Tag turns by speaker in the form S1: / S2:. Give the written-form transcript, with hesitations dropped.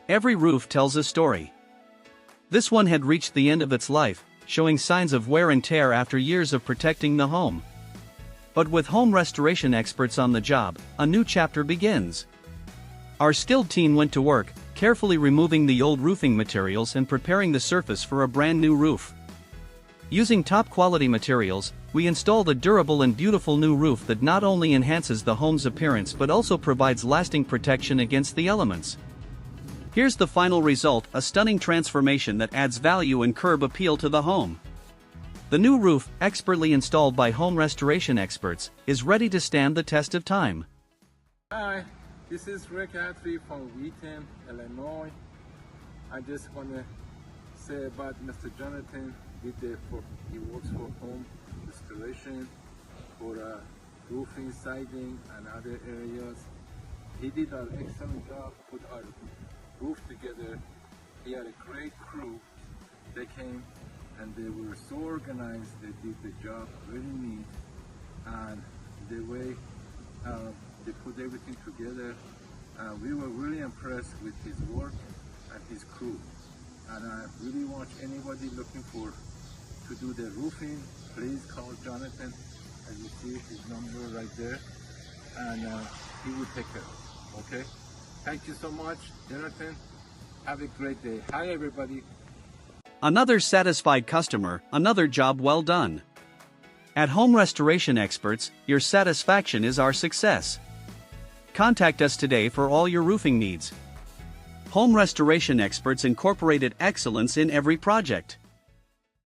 S1: Every roof tells a story. This one had reached the end of its life, showing signs of wear and tear after years of protecting the home. But with home restoration experts on the job, a new chapter begins. Our skilled team went to work, carefully removing the old roofing materials and preparing the surface for a brand new roof. Using top-quality materials, we installed a durable and beautiful new roof that not only enhances the home's appearance but also provides lasting protection against the elements. Here's the final result, a stunning transformation that adds value and curb appeal to the home. The new roof, expertly installed by home restoration experts, is ready to stand the test of time.
S2: Hi, this is Rick Attree from Wheaton, Illinois. I just want to say about Mr. Jonathan. He works for home restoration, for roofing, siding, and other areas. He did an excellent job, put our roof together. He had a great crew. They came and they were so organized. They did the job really neat, and the way they put everything together, we were really impressed with his work and his crew. And I really want anybody looking to do the roofing, please call Jonathan, and you see his number right there, and he will take care of it. Okay? Thank you so much, Jonathan. Have a great day. Hi, everybody.
S1: Another satisfied customer, another job well done. At Home Restoration Experts, your satisfaction is our success. Contact us today for all your roofing needs. Home Restoration Experts incorporated excellence in every project.